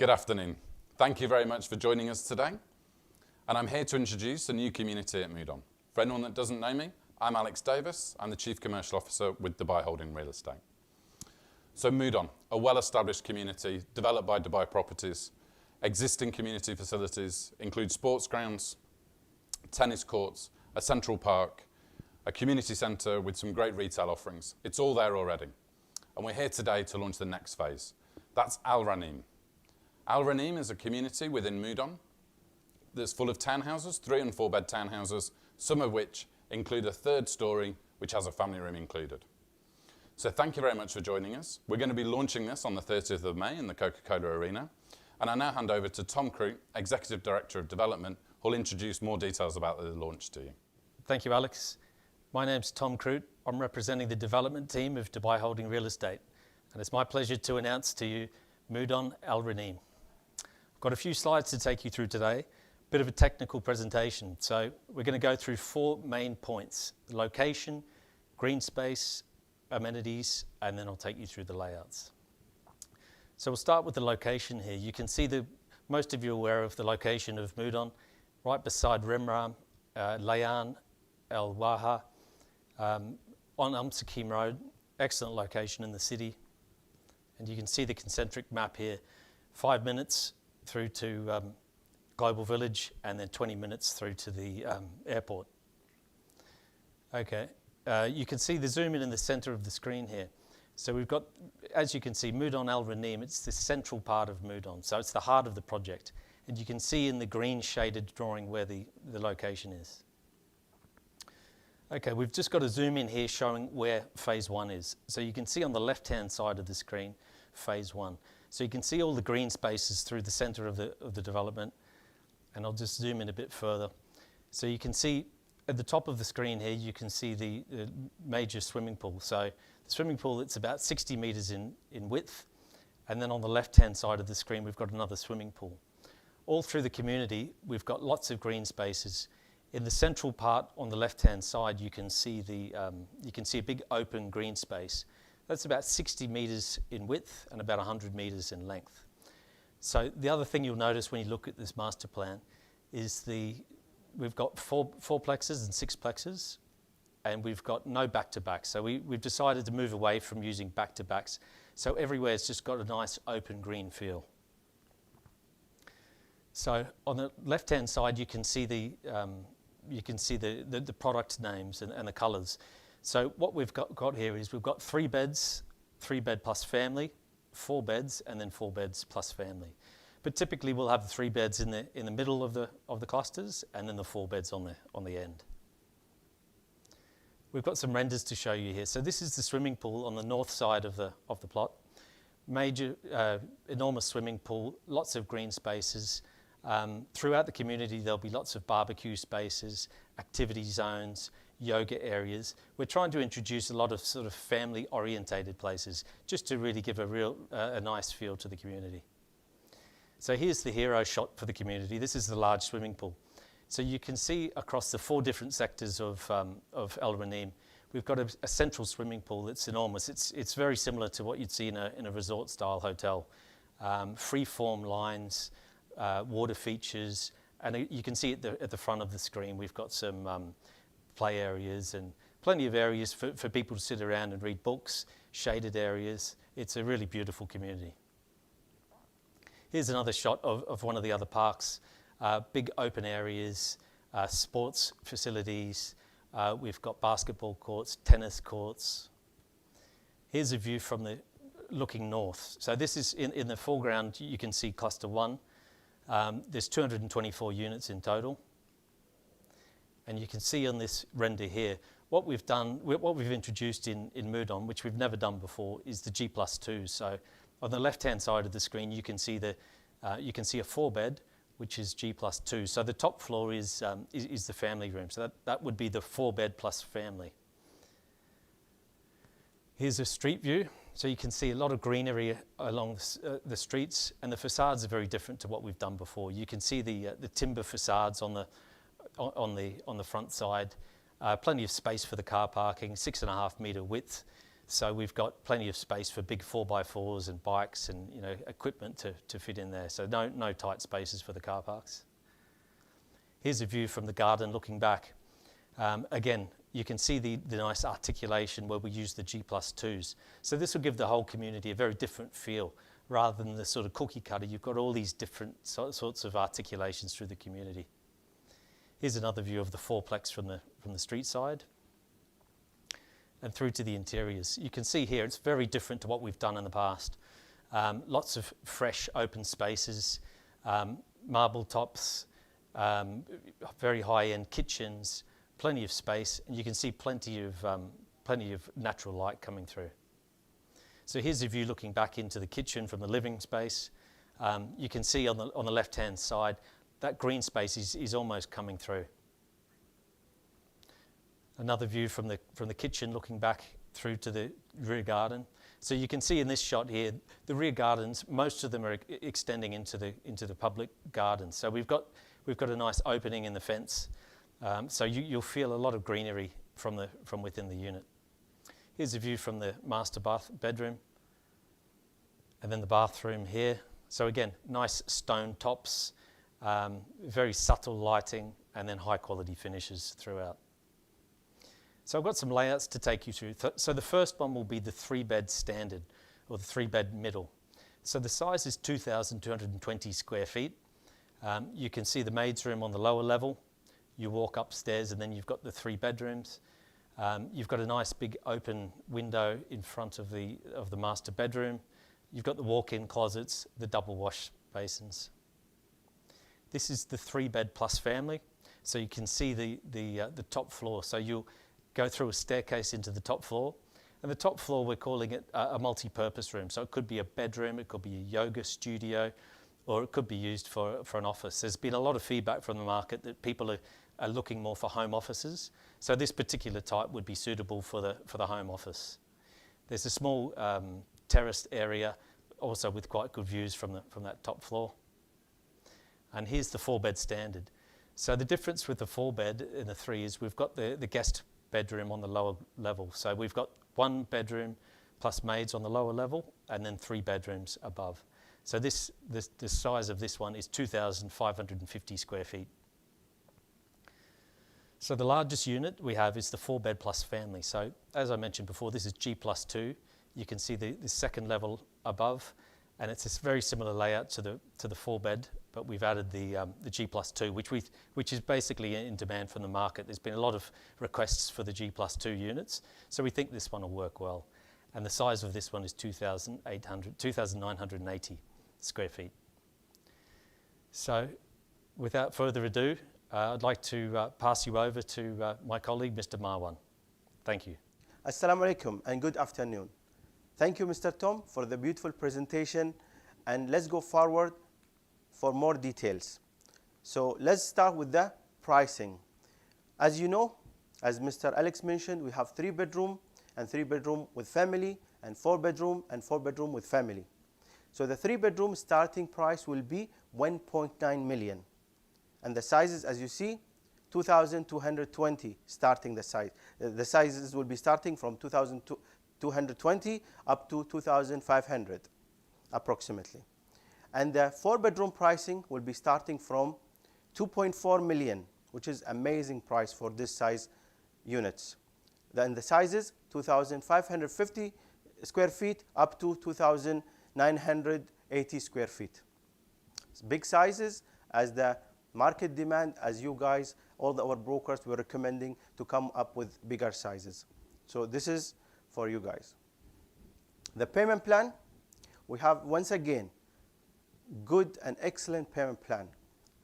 Good afternoon. Thank you very much for joining us today. And I'm here to introduce a new community at Mudon. For anyone that doesn't know me, I'm Alex Davis. I'm the Chief Commercial Officer with Dubai Holding Real Estate. So Mudon, a well-established community developed by Dubai Properties. Existing community facilities include sports grounds, tennis courts, a central park, a community centre with some great retail offerings. It's all there already. And we're here today to launch the next phase. That's Al Ranim. Al Ranim is a community within Mudon that's full of townhouses, 3 and 4 bed townhouses, some of which include a third story, which has a family room included. So thank you very much for joining us. We're going to be launching this on the 30th of May in the Coca-Cola Arena. And I now hand over to Tom Croot, Executive Director of Development, who'll introduce more details about the launch to you. Thank you, Alex. My name's Tom Croot. I'm representing the development team of Dubai Holding Real Estate. And it's my pleasure to announce to you Mudon Al Ranim. I've got a few slides to take you through today, bit of a technical presentation. So we're going to go through 4 main points: the location, green space, amenities, and then I'll take you through the layouts. So we'll start with the location here. You can see most of you are aware of the location of Mudon, right beside Rimram, Layan, El Waha, on Sakim Road. Excellent location in the city. And you can see the concentric map here, 5 minutes through to Global Village, and then 20 minutes through to the airport. Okay, you can see the zoom in the center of the screen here. So we've got, as you can see, Mudon Al Ranim. It's the central part of Mudon, so it's the heart of the project. And you can see in the green shaded drawing where the location is. Okay, we've just got a zoom in here showing where phase 1 is. So you can see on the left-hand side of the screen, phase 1. So you can see all the green spaces through the center of the development. And I'll just zoom in a bit further. So you can see at the top of the screen here, you can see the major swimming pool. So the swimming pool, it's about 60 meters in width. And then on the left-hand side of the screen, we've got another swimming pool. All through the community, we've got lots of green spaces. In the central part on the left-hand side, you can see a big open green space. That's about 60 meters in width and about 100 meters in length. So the other thing you'll notice when you look at this master plan is we've got four plexes and 6 plexes, and we've got no back-to-back. So we've decided to move away from using back-to-backs. So everywhere's just got a nice open green feel. So on the left-hand side, you can see the product names and the colours. So what we've got here is we've got 3 beds, 3 bed plus family, 4 beds, and then 4 beds plus family. But typically we'll have the 3 beds in the middle of the clusters, and then the 4 beds on the end. We've got some renders to show you here. So this is the swimming pool on the north side of the plot. Major, enormous swimming pool, lots of green spaces. Throughout the community, there'll be lots of barbecue spaces, activity zones, yoga areas. We're trying to introduce a lot of sort of family-orientated places just to really give a nice feel to the community. So here's the hero shot for the community. This is the large swimming pool. So you can see across the 4 different sectors of Al Ranim, we've got a central swimming pool that's enormous. It's very similar to what you'd see in a resort-style hotel. Free-form lines, water features, and you can see at the front of the screen we've got some play areas and plenty of areas for people to sit around and read books, shaded areas. It's a really beautiful community. Here's another shot of one of the other parks. Big open areas, sports facilities. We've got basketball courts, tennis courts. Here's a view from looking north. So this is in the foreground. You can see cluster 1. There's 224 units in total. And you can see on this render here, what we've introduced in Mudon, which we've never done before, is the G+2. So on the left-hand side of the screen, you can see a 4-bed, which is G+2. So the top floor is the family room. So that would be the 4-bed plus family. Here's a street view. So you can see a lot of greenery along the streets, and the facades are very different to what we've done before. You can see the timber facades on the front side, plenty of space for the car parking, 6.5 metre width, So we've got plenty of space for big 4x4s and bikes and equipment to fit in there. So no tight spaces for the car parks. Here's a view from the garden looking back. Again, you can see the nice articulation where we use the G+2s. So this will give the whole community a very different feel. Rather than the sort of cookie cutter, you've got all these different sorts of articulations through the community. Here's another view of the fourplex from the street side and through to the interiors. You can see here it's very different to what we've done in the past. Lots of fresh open spaces, marble tops, very high-end kitchens, plenty of space, and you can see plenty of natural light coming through. So here's a view looking back into the kitchen from the living space. You can see on the left-hand side that green space is almost coming through. Another view from the kitchen looking back through to the rear garden. So you can see in this shot here, the rear gardens, most of them are extending into the public garden. So we've got a nice opening in the fence. So you'll feel a lot of greenery from within the unit. Here's a view from the master bedroom, and then the bathroom here. So again, nice stone tops, very subtle lighting, and then high quality finishes throughout. So I've got some layouts to take you through. So the first one will be the 3-bed standard, or the 3-bed middle. So the size is 2,220 square feet. You can see the maid's room on the lower level. You walk upstairs and then you've got the 3 bedrooms. You've got a nice big open window in front of the master bedroom. You've got the walk-in closets, the double wash basins. This is the 3-bed plus family. So you can see the top floor. So you'll go through a staircase into the top floor. And the top floor, we're calling it a multi-purpose room. So it could be a bedroom, it could be a yoga studio, or it could be used for an office. There's been a lot of feedback from the market that people are looking more for home offices. So this particular type would be suitable for the home office. There's a small terraced area, also with quite good views from that top floor. And here's the 4-bed standard. So the difference with the 4-bed and the 3 is we've got the guest bedroom on the lower level. So we've got 1 bedroom plus maids on the lower level, and then 3 bedrooms above. So the size of this one is 2,550 square feet. So the largest unit we have is the 4-bed plus family. So as I mentioned before, this is G+2. You can see the second level above, and it's a very similar layout to the 4-bed, but we've added the G+2, which is basically in demand from the market. There's been a lot of requests for the G+2 units, so we think this one will work well. And the size of this one is 2,980 square feet. So without further ado, I'd like to pass you over to my colleague, Mr. Marwan. Thank you. Assalamu alaikum and good afternoon. Thank you, Mr. Tom, for the beautiful presentation, and let's go forward for more details. So let's start with the pricing. As you know, as Mr. Alex mentioned, we have 3-bedroom and 3-bedroom with family, and 4-bedroom and 4-bedroom with family. So the 3-bedroom starting price will be 1.9 million. And the sizes, as you see, 2,220 starting the size. The sizes will be starting from 2,220 up to 2,500 approximately. And the 4-bedroom pricing will be starting from 2.4 million, which is amazing price for this size units. Then the sizes, 2,550 square feet up to 2,980 square feet. It's big sizes, as the market demand, as you guys, all our brokers were recommending to come up with bigger sizes. So this is for you guys. The payment plan, we have once again good and excellent payment plan.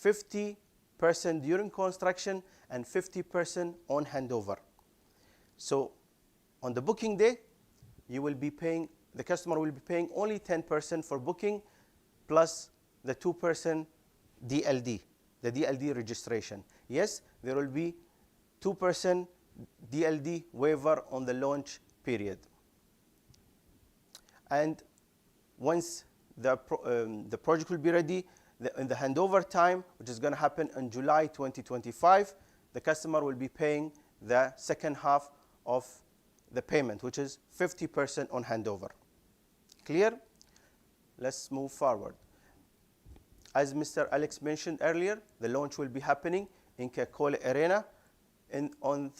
50% during construction and 50% on handover. So on the booking day, you will be paying, the customer will be paying only 10% for booking plus the 2% DLD, the DLD registration. Yes, there will be 2% DLD waiver on the launch period. And once the project will be ready, in the handover time, which is going to happen in July 2025, the customer will be paying the second half of the payment, which is 50% on handover. Clear? Let's move forward. As Mr. Alex mentioned earlier, the launch will be happening in Coca-Cola Arena on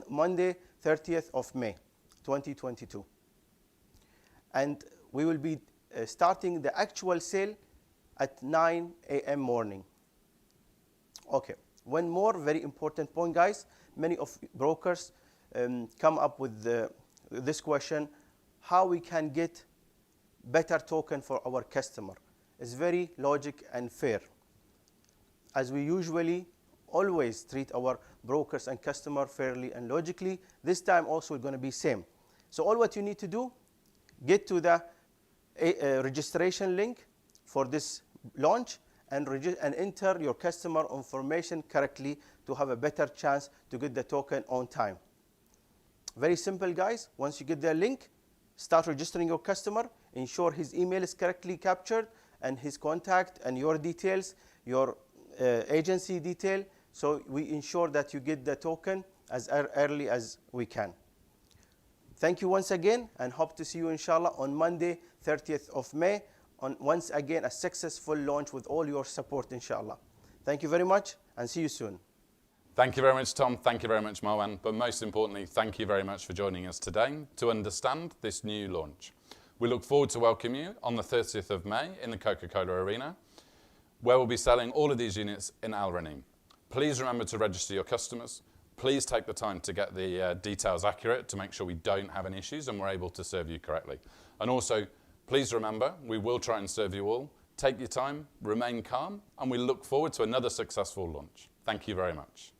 Monday, 30th of May, 2022. And we will be starting the actual sale at 9 a.m. morning. Okay, one more very important point, guys. Many of brokers come up with this question, how we can get better token for our customer. It's very logic and fair. As we usually always treat our brokers and customer fairly and logically, this time also going to be same. So all what you need to do, get to the registration link for this launch and enter your customer information correctly to have a better chance to get the token on time. Very simple, guys. Once you get the link, start registering your customer, ensure his email is correctly captured and his contact and your details, your agency detail, so we ensure that you get the token as early as we can. Thank you once again, and hope to see you inshallah on Monday, 30th of May, on once again a successful launch with all your support inshallah. Thank you very much and see you soon. Thank you very much, Tom. Thank you very much, Marwan. But most importantly, thank you very much for joining us today to understand this new launch. We look forward to welcoming you on the 30th of May in the Coca-Cola Arena, where we'll be selling all of these units in Al Ranim. Please remember to register your customers. Please take the time to get the details accurate to make sure we don't have any issues and we're able to serve you correctly. And also, please remember, we will try and serve you all. Take your time, remain calm, and we look forward to another successful launch. Thank you very much.